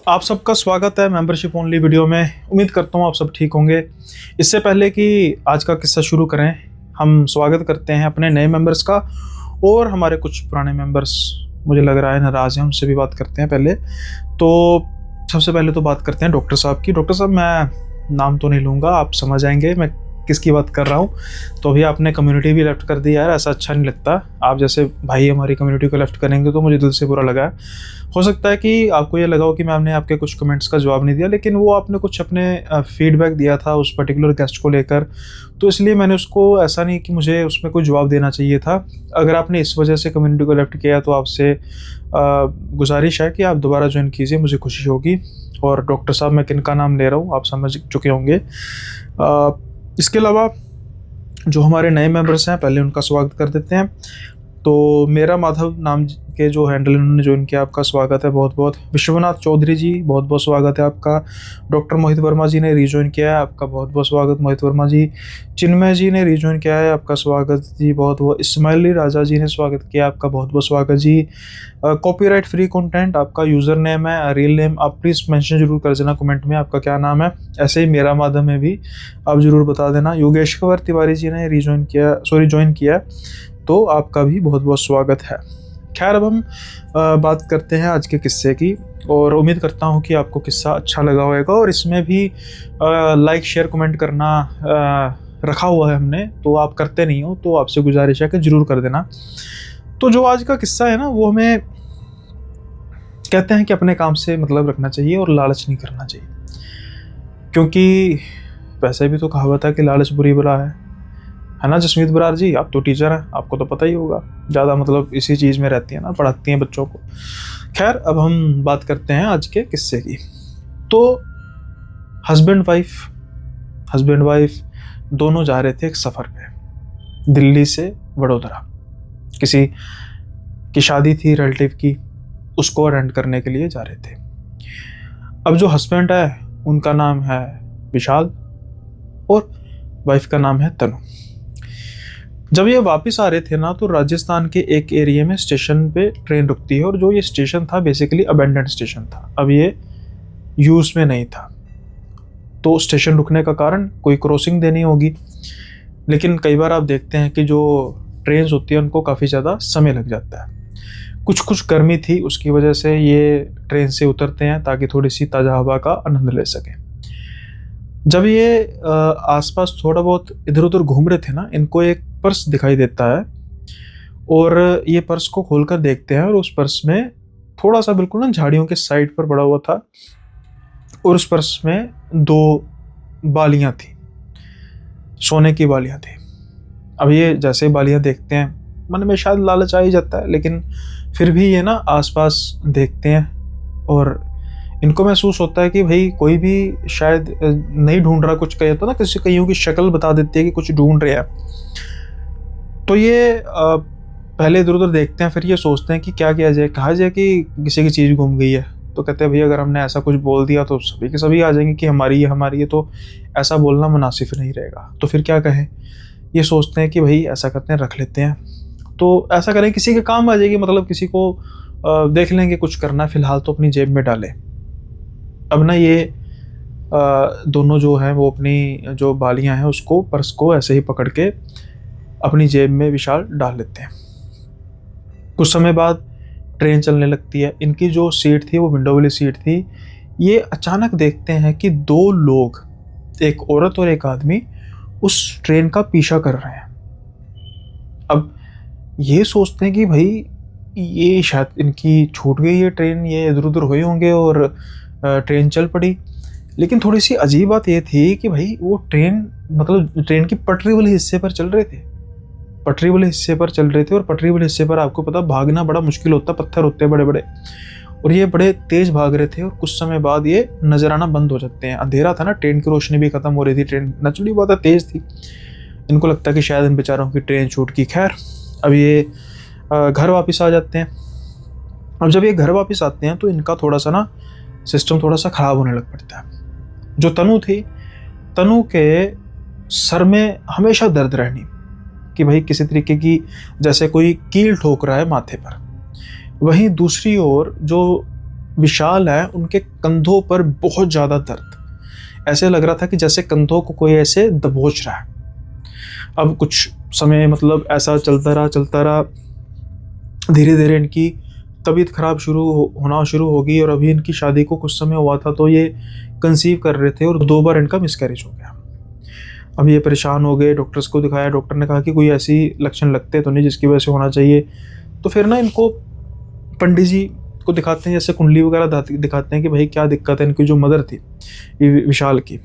आप सबका स्वागत है मेंबरशिप ओनली वीडियो में। उम्मीद करता हूँ आप सब ठीक होंगे। इससे पहले कि आज का किस्सा शुरू करें, हम स्वागत करते हैं अपने नए मेंबर्स का। और हमारे कुछ पुराने मेंबर्स मुझे लग रहा है नाराज़ हैं, उनसे भी बात करते हैं। पहले तो सबसे पहले तो बात करते हैं डॉक्टर साहब की। डॉक्टर साहब, मैं नाम तो नहीं लूँगा, आप समझ आएंगे मैं किसकी बात कर रहा हूँ। तो अभी आपने कम्युनिटी भी लेफ्ट कर दिया यार, ऐसा अच्छा नहीं लगता। आप जैसे भाई हमारी कम्युनिटी को लेफ्ट करेंगे तो मुझे दिल से बुरा लगा है। हो सकता है कि आपको ये लगा हो कि मैंने आपके कुछ कमेंट्स का जवाब नहीं दिया, लेकिन वो आपने कुछ अपने फीडबैक दिया था उस पर्टिकुलर गेस्ट को लेकर, तो इसलिए मैंने उसको, ऐसा नहीं कि मुझे उसमें कोई जवाब देना चाहिए था। अगर आपने इस वजह से कम्युनिटी को लेफ्ट किया तो आपसे गुजारिश है कि आप दोबारा ज्वाइन कीजिए, मुझे खुशी होगी। और डॉक्टर साहब, मैं किन का नाम ले रहा हूँ आप समझ चुके होंगे। इसके अलावा जो हमारे नए मेंबर्स हैं, पहले उनका स्वागत कर देते हैं। तो मेरा माधव नाम के जो हैंडल इन्होंने ज्वाइन किया, आपका स्वागत है बहुत बहुत। विश्वनाथ चौधरी जी, बहुत बहुत स्वागत है आपका। डॉक्टर मोहित वर्मा जी ने रीज्वाइन किया है, आपका बहुत बहुत स्वागत मोहित वर्मा जी। चिन्मय जी ने रीज्वाइन किया है, आपका स्वागत जी बहुत बहुत। इस्माइली राजा जी ने स्वागत किया, आपका बहुत बहुत स्वागत जी। कॉपीराइट फ्री कंटेंट आपका यूज़र नेम है, रियल नेम आप प्लीज़ मेंशन जरूर कर देना कमेंट में, आपका क्या नाम है। ऐसे ही मेरा माधव में भी आप ज़रूर बता देना। योगेश्वर तिवारी जी ने ज्वाइन किया, तो आपका भी बहुत बहुत स्वागत है। खैर, अब हम बात करते हैं आज के किस्से की, और उम्मीद करता हूँ कि आपको किस्सा अच्छा लगा होगा। और इसमें भी लाइक शेयर कमेंट करना रखा हुआ है हमने, तो आप करते नहीं हो, तो आपसे गुजारिश है कि ज़रूर कर देना। तो जो आज का किस्सा है ना, वो हमें कहते हैं कि अपने काम से मतलब रखना चाहिए और लालच नहीं करना चाहिए, क्योंकि वैसे भी तो कहावत है कि लालच बुरी बला है ना जसमीत बरार जी। आप तो टीचर हैं, आपको तो पता ही होगा, ज़्यादा मतलब इसी चीज़ में रहती है ना, पढ़ाती हैं बच्चों को। खैर, अब हम बात करते हैं आज के किस्से की। तो हस्बैंड वाइफ दोनों जा रहे थे एक सफ़र पे, दिल्ली से वडोदरा। किसी की शादी थी रिलेटिव की, उसको अटेंड करने के लिए जा रहे थे। अब जो हस्बैंड है उनका नाम है विशाल और वाइफ का नाम है तनु। जब ये वापस आ रहे थे ना, तो राजस्थान के एक एरिया में स्टेशन पे ट्रेन रुकती है, और जो ये स्टेशन था बेसिकली अबेंडेंड स्टेशन था, अब ये यूज़ में नहीं था। तो स्टेशन रुकने का कारण कोई क्रॉसिंग देनी होगी, लेकिन कई बार आप देखते हैं कि जो ट्रेन होती है उनको काफ़ी ज़्यादा समय लग जाता है। कुछ गर्मी थी, उसकी वजह से ये ट्रेन से उतरते हैं ताकि थोड़ी सी ताज़ा हवा का आनंद ले सकें। जब ये आसपास थोड़ा बहुत इधर उधर घूम रहे थे ना, इनको एक पर्स दिखाई देता है, और ये पर्स को खोलकर देखते हैं, और उस पर्स में थोड़ा सा बिल्कुल ना झाड़ियों के साइड पर पड़ा हुआ था, और उस पर्स में 2 बालियां थी, सोने की बालियां थी। अब ये जैसे बालियां देखते हैं, मन में शायद लालच आ ही जाता है, लेकिन फिर भी ये ना आसपास देखते हैं, और इनको महसूस होता है कि भाई कोई भी शायद नहीं ढूंढ रहा, कुछ कहे तो ना किसी कईयों की शक्ल बता देती है कि कुछ ढूंढ रहे हैं। तो ये पहले इधर उधर देखते हैं, फिर ये सोचते हैं कि क्या किया जाए, कहा जाए कि किसी की चीज़ गुम गई है। तो कहते हैं भाई अगर हमने ऐसा कुछ बोल दिया तो सभी के सभी आ जाएंगे कि हमारी है, तो ऐसा बोलना मुनासिब नहीं रहेगा। तो फिर क्या कहें, ये सोचते हैं कि भाई ऐसा करते हैं, रख लेते हैं। तो ऐसा करें, किसी के काम आ जाएगी, मतलब किसी को देख लेंगे कुछ करना, फिलहाल तो अपनी जेब में डालें। अब ना ये दोनों जो हैं वो अपनी जो बालियां हैं उसको, पर्स को ऐसे ही पकड़ के अपनी जेब में विशाल डाल लेते हैं। कुछ समय बाद ट्रेन चलने लगती है। इनकी जो सीट थी वो विंडो वाली सीट थी। ये अचानक देखते हैं कि 2 लोग, एक औरत और एक आदमी, उस ट्रेन का पीछा कर रहे हैं। अब ये सोचते हैं कि भाई ये शायद इनकी छूट गई है ट्रेन, ये इधर उधर हुए होंगे और ट्रेन चल पड़ी। लेकिन थोड़ी सी अजीब बात ये थी कि भाई वो ट्रेन, मतलब ट्रेन की पटरी वाले हिस्से पर चल रहे थे, और पटरी वाले हिस्से पर आपको पता भागना बड़ा मुश्किल होता, पत्थर होते हैं बड़े बड़े, और ये बड़े तेज भाग रहे थे। और कुछ समय बाद ये नजर आना बंद हो जाते हैं। अंधेरा था ना, ट्रेन की रोशनी भी खत्म हो रही थी, ट्रेन नेचुरली बहुत तेज थी। इनको लगता है कि शायद इन बेचारों की ट्रेन छूट गई। खैर, अब ये घर वापस आ जाते हैं। अब जब ये घर वापस आते हैं तो इनका थोड़ा सा ना सिस्टम थोड़ा सा ख़राब होने लग पड़ता है। जो तनु थी, तनु के सर में हमेशा दर्द रहनी, कि भाई किसी तरीके की जैसे कोई कील ठोक रहा है माथे पर। वहीं दूसरी ओर जो विशाल है, उनके कंधों पर बहुत ज़्यादा दर्द। ऐसे लग रहा था कि जैसे कंधों को कोई ऐसे दबोच रहा है। अब कुछ समय मतलब ऐसा चलता रहा। धीरे धीरे इनकी तबीयत खराब होना शुरू हो गई, और अभी इनकी शादी को कुछ समय हुआ था तो ये कंसीव कर रहे थे, और 2 बार इनका मिसकैरेज हो गया। अब ये परेशान हो गए, डॉक्टर्स को दिखाया। डॉक्टर ने कहा कि कोई ऐसी लक्षण लगते तो नहीं जिसकी वजह से होना चाहिए। तो फिर ना इनको पंडित जी को दिखाते हैं, जैसे कुंडली वगैरह दिखाते हैं कि भाई क्या दिक्कत है। इनकी जो मदर थी विशाल की,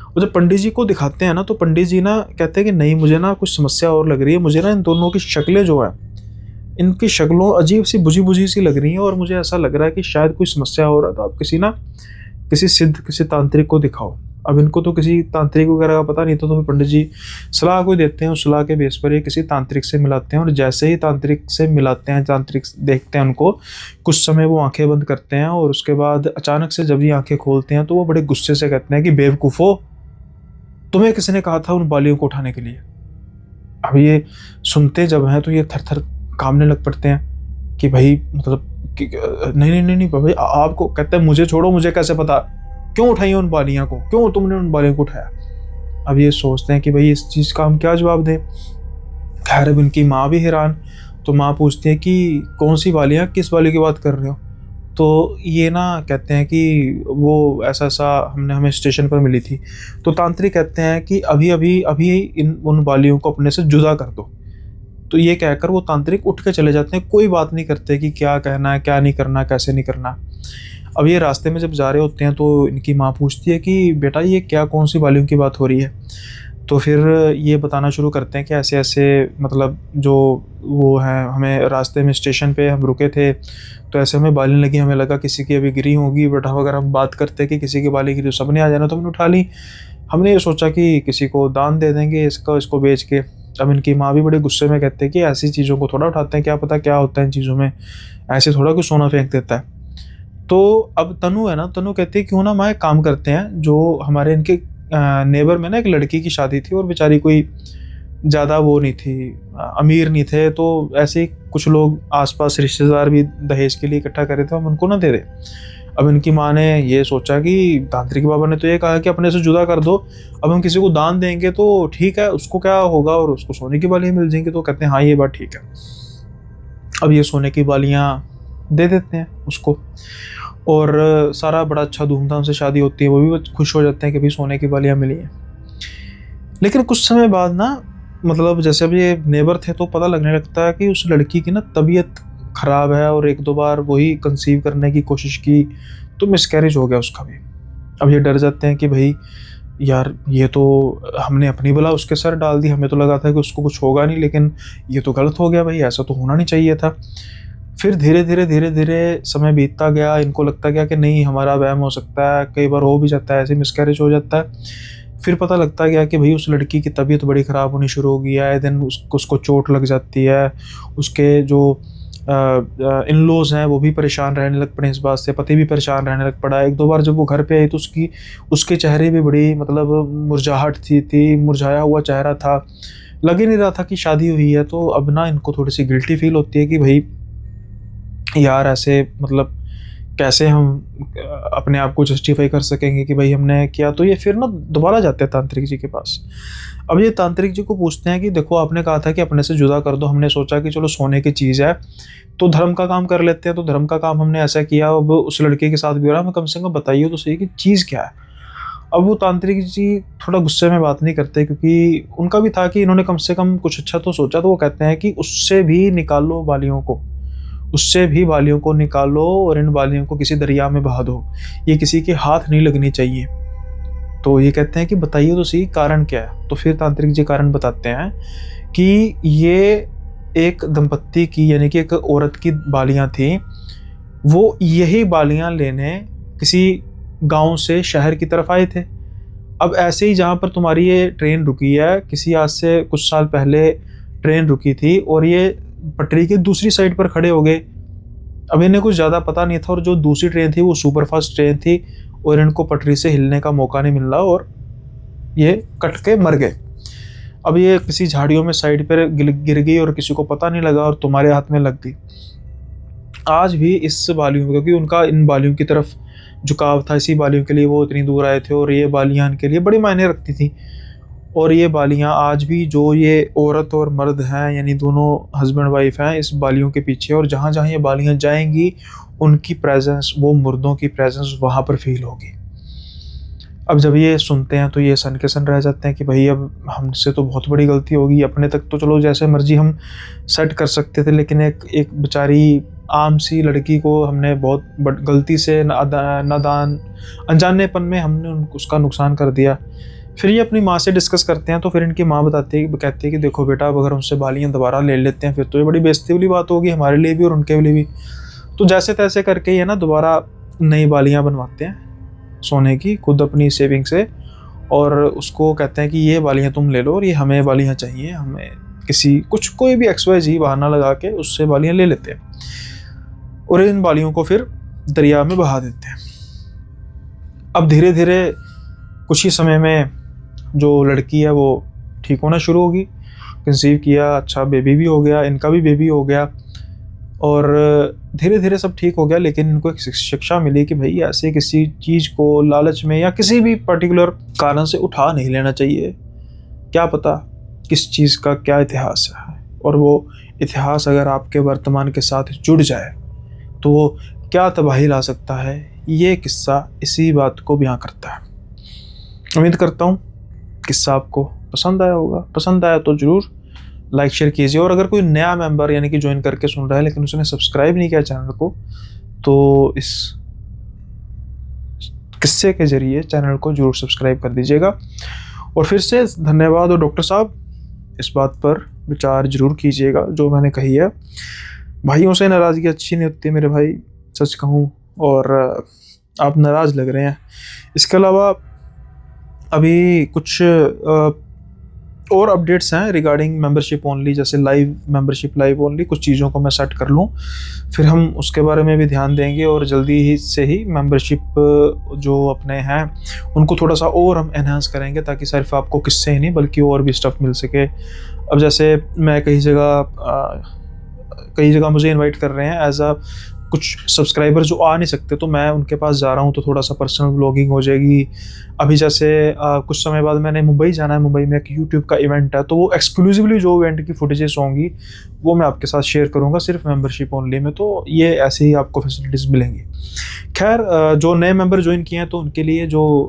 और जब पंडित जी को दिखाते हैं ना, तो पंडित जी ना कहते हैं कि नहीं, मुझे ना कुछ समस्या और लग रही है। मुझे ना इन दोनों की शक्लें जो है, इनकी शक्लों अजीब सी बुझी बुझी सी लग रही हैं, और मुझे ऐसा लग रहा है कि शायद कोई समस्या हो रहा है। तो आप किसी सिद्ध, किसी तांत्रिक को दिखाओ। अब इनको तो किसी तांत्रिक वगैरह का पता नहीं था, तो फिर पंडित जी सलाह कोई देते हैं। उस सलाह के बेस पर ये किसी तांत्रिक से मिलाते हैं, और जैसे ही तांत्रिक से मिलाते हैं, तांत्रिक देखते हैं उनको, कुछ समय वो आंखें बंद करते हैं, और उसके बाद अचानक से जब ये आंखें खोलते हैं तो वो बड़े गुस्से से कहते हैं कि बेवकूफ़ो, तुम्हें किसने कहा था उन बालियों को उठाने के लिए। अब ये सुनते जब हैं तो ये थर थर कांपने लग पड़ते हैं कि भाई मतलब नहीं नहीं नहीं नहीं भाई, आपको कहते हैं मुझे छोड़ो, मुझे कैसे पता, क्यों उठाई उन बालियां को, क्यों तुमने उन बालियों को उठाया। अब ये सोचते हैं कि भाई इस चीज़ का हम क्या जवाब दें। खैर अब इनकी माँ भी हैरान। तो माँ पूछती है कि कौन सी बालियां, किस बाली की बात कर रहे हो। तो ये ना कहते हैं कि वो ऐसा ऐसा हमें स्टेशन पर मिली थी। तो तांत्रिक कहते हैं कि अभी अभी अभी उन बालियों को अपने से जुदा कर दो। तो ये कहकर वो तांत्रिक उठ के चले जाते हैं, कोई बात नहीं करते कि क्या कहना है, क्या नहीं करना, कैसे नहीं करना। अब ये रास्ते में जब जा रहे होते हैं तो इनकी माँ पूछती है कि बेटा ये क्या, कौन सी बालियों की बात हो रही है। तो फिर ये बताना शुरू करते हैं कि ऐसे ऐसे मतलब जो वो हैं, हमें रास्ते में स्टेशन पे हम रुके थे तो ऐसे हमें बाली लगी, हमें लगा किसी की अभी गिरी होगी। बट अगर हम बात करते कि किसी की बाली गिरी तो सबने आ जाना, तो हमने उठा ली। हमने ये सोचा कि किसी को दान दे देंगे इसको बेच के। अब इनकी माँ भी बड़े गुस्से में कहते हैं कि ऐसी चीज़ों को थोड़ा उठाते हैं, क्या पता क्या होता है इन चीज़ों में, ऐसे थोड़ा कुछ सोना फेंक देता है। तो अब तनु है ना, तनु कहती है क्यों ना माँ एक काम करते हैं, जो हमारे इनके नेबर में ना एक लड़की की शादी थी, और बेचारी कोई ज़्यादा वो नहीं थी, अमीर नहीं थे, तो ऐसे ही कुछ लोग आसपास रिश्तेदार भी दहेज के लिए इकट्ठा करे थे, हम उनको ना दे दे। अब इनकी माँ ने ये सोचा कि तांत्रिक बाबा ने तो ये कहा कि अपने से जुदा कर दो, अब हम किसी को दान देंगे तो ठीक है, उसको क्या होगा, और उसको सोने की बालियाँ मिल जाएंगी। तो कहते हैं हाँ ये बात ठीक है। अब ये सोने की बालियाँ दे देते हैं उसको, और सारा बड़ा अच्छा धूमधाम से शादी होती है। वो भी खुश हो जाते हैं कि भाई सोने की बालियाँ मिली हैं। लेकिन कुछ समय बाद ना, मतलब जैसे अब ये नेबर थे तो पता लगने लगता है कि उस लड़की की ना तबीयत ख़राब है, और 1-2 बार वही कंसीव करने की कोशिश की तो मिसकैरेज हो गया उसका भी। अब ये डर जाते हैं कि भाई यार ये तो हमने अपनी बला उसके सर डाल दी, हमें तो लगा था कि उसको कुछ होगा नहीं, लेकिन ये तो गलत हो गया भाई, ऐसा तो होना नहीं चाहिए था। फिर धीरे धीरे समय बीतता गया। इनको लगता गया कि नहीं हमारा वहम हो सकता है, कई बार हो भी जाता है, ऐसे मिसकैरेज हो जाता है। फिर पता लगता गया कि भाई उस लड़की की तबीयत बड़ी ख़राब होनी शुरू हो गई है, आए दिन उसको चोट लग जाती है। उसके जो इन लॉज हैं वो भी परेशान रहने लग पड़े इस बात से, पति भी परेशान रहने लग पड़ा। 1-2 बार जब वो घर पे आई तो उसके चेहरे भी बड़ी मतलब मुरझाहट थी, मुरझाया हुआ चेहरा था, लग ही नहीं रहा था कि शादी हुई है। तो अब ना इनको थोड़ी सी गिल्टी फील होती है कि भाई यार ऐसे मतलब कैसे हम अपने आप को जस्टिफाई कर सकेंगे कि भाई हमने किया। तो ये फिर ना दोबारा जाते हैं तांत्रिक जी के पास। अब ये तांत्रिक जी को पूछते हैं कि देखो आपने कहा था कि अपने से जुदा कर दो, हमने सोचा कि चलो सोने की चीज़ है तो धर्म का काम कर लेते हैं, तो धर्म का काम हमने ऐसा किया, अब उस लड़के के साथ भी हो रहा है, हमें कम से कम बताइए तो सही कि चीज़ क्या है। अब वो तांत्रिक जी थोड़ा गुस्से में बात नहीं करते, क्योंकि उनका भी था कि इन्होंने कम से कम कुछ अच्छा तो सोचा। तो वो कहते हैं कि उससे भी निकालो बालियों को, उससे भी बालियों को निकालो और इन बालियों को किसी दरिया में बहा दो, ये किसी के हाथ नहीं लगनी चाहिए। तो ये कहते हैं कि बताइए तो सही कारण क्या है। तो फिर तांत्रिक जी कारण बताते हैं कि ये एक दंपत्ति की, यानी कि एक औरत की बालियां थी। वो यही बालियां लेने किसी गांव से शहर की तरफ आए थे। अब ऐसे ही जहाँ पर तुम्हारी ये ट्रेन रुकी है, किसी आज से कुछ साल पहले ट्रेन रुकी थी और ये पटरी के दूसरी साइड पर खड़े हो गए। अब इन्हें कुछ ज़्यादा पता नहीं था, और जो दूसरी ट्रेन थी वो सुपरफास्ट ट्रेन थी, और इनको पटरी से हिलने का मौका नहीं मिल रहा, और ये कट के मर गए। अब ये किसी झाड़ियों में साइड पर गिर गई और किसी को पता नहीं लगा, और तुम्हारे हाथ में लग गई। आज भी इस बालियों, क्योंकि उनका इन बालियों की तरफ झुकाव था, इसी बालियों के लिए वो इतनी दूर आए थे, और ये बालियाँ इनके लिए बड़ी मायने रखती थी। और ये बालियाँ आज भी, जो ये औरत और मर्द हैं, यानी दोनों हस्बैंड वाइफ हैं, इस बालियों के पीछे, और जहाँ जहाँ ये बालियाँ जाएंगी उनकी प्रेजेंस, वो मुर्दों की प्रेजेंस वहाँ पर फील होगी। अब जब ये सुनते हैं तो ये सन के सन रह जाते हैं कि भाई अब हमसे तो बहुत बड़ी गलती होगी। अपने तक तो चलो जैसे मर्जी हम सेट कर सकते थे, लेकिन एक बेचारी आम सी लड़की को हमने बहुत गलती से, नादान अनजानेपन में हमने उसका नुकसान कर दिया। फिर ये अपनी माँ से डिस्कस करते हैं, तो फिर इनकी माँ कहती है कि देखो बेटा, अब अगर हमसे बालियाँ दोबारा ले लेते हैं फिर तो ये बड़ी बेइज्जती वाली बात होगी हमारे लिए भी और उनके लिए भी। तो जैसे तैसे करके ये ना दोबारा नई बालियाँ बनवाते हैं सोने की, खुद अपनी सेविंग से, और उसको कहते हैं कि ये बालियाँ तुम ले लो और ये हमें बालियाँ चाहिए, हमें कोई भी XYZ बहाना लगा के उससे बालियाँ ले लेते हैं और इन बालियों को फिर दरिया में बहा देते हैं। अब धीरे धीरे कुछ ही समय में जो लड़की है वो ठीक होना शुरू होगी, कंसीव किया, अच्छा बेबी भी हो गया, इनका भी बेबी हो गया, और धीरे धीरे सब ठीक हो गया। लेकिन इनको एक शिक्षा मिली कि भाई ऐसे किसी चीज़ को लालच में या किसी भी पर्टिकुलर कारण से उठा नहीं लेना चाहिए। क्या पता किस चीज़ का क्या इतिहास है, और वो इतिहास अगर आपके वर्तमान के साथ जुड़ जाए तो वो क्या तबाही ला सकता है। ये किस्सा इसी बात को बयां करता है। उम्मीद करता हूँ किस्सा आपको पसंद आया होगा। पसंद आया तो ज़रूर लाइक शेयर कीजिए, और अगर कोई नया मेंबर यानी कि ज्वाइन करके सुन रहा है लेकिन उसने सब्सक्राइब नहीं किया चैनल को, तो इस किस्से के ज़रिए चैनल को ज़रूर सब्सक्राइब कर दीजिएगा। और फिर से धन्यवाद। और डॉक्टर साहब, इस बात पर विचार ज़रूर कीजिएगा जो मैंने कही है। भाइयों से नाराज़गी अच्छी नहीं होती मेरे भाई, सच कहूँ, और आप नाराज़ लग रहे हैं। इसके अलावा अभी कुछ और अपडेट्स हैं रिगार्डिंग मेंबरशिप ओनली, जैसे लाइव मेंबरशिप, लाइव ओनली, कुछ चीज़ों को मैं सेट कर लूँ, फिर हम उसके बारे में भी ध्यान देंगे। और जल्दी ही से ही मेंबरशिप जो अपने हैं उनको थोड़ा सा और हम एनहांस करेंगे, ताकि सिर्फ आपको किस्से ही नहीं बल्कि और भी स्टफ़ मिल सके। अब जैसे मैं कई जगह मुझे इनवाइट कर रहे हैं एज अ कुछ सब्सक्राइबर जो आ नहीं सकते, तो मैं उनके पास जा रहा हूँ, तो थोड़ा सा पर्सनल व्लॉगिंग हो जाएगी। अभी जैसे कुछ समय बाद मैंने मुंबई जाना है, मुंबई में एक यूट्यूब का इवेंट है, तो वो एक्सक्लूसिवली जो इवेंट की फुटेजेस होंगी वो मैं आपके साथ शेयर करूँगा, सिर्फ मेंबरशिप ओनली में। तो ये ऐसे ही आपको फैसिलिटीज़ मिलेंगी। खैर, जो नए मेंबर ज्वाइन किए हैं तो उनके लिए जो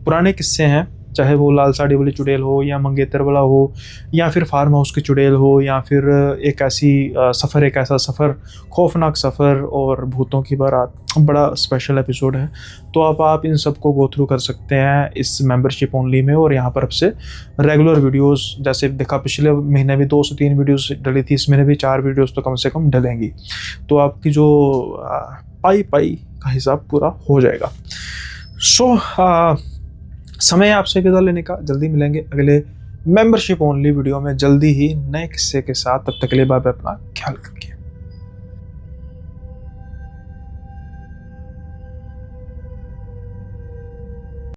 पुराने किस्से हैं, चाहे वो लाल साड़ी वाली चुड़ैल हो, या मंगेतर वाला हो, या फिर फार्म हाउस की चुड़ैल हो, या फिर एक ऐसा सफ़र, खौफनाक सफ़र और भूतों की बारात, बड़ा स्पेशल एपिसोड है। तो आप इन सब को गो थ्रू कर सकते हैं इस मेंबरशिप ओनली में। और यहाँ पर अब से रेगुलर वीडियोस, जैसे देखा पिछले महीने भी 2 से 3 वीडियोस डली थी, इस महीने भी 4 वीडियोस तो कम से कम डलेंगी। तो आपकी जो पाई का हिसाब पूरा हो जाएगा। समय आपसे विदा लेने का। जल्दी मिलेंगे अगले मेंबरशिप ओनली वीडियो में, जल्दी ही नए किस्से के साथ। तब तक के लिए बाय बाय, अपना ख्याल रखें।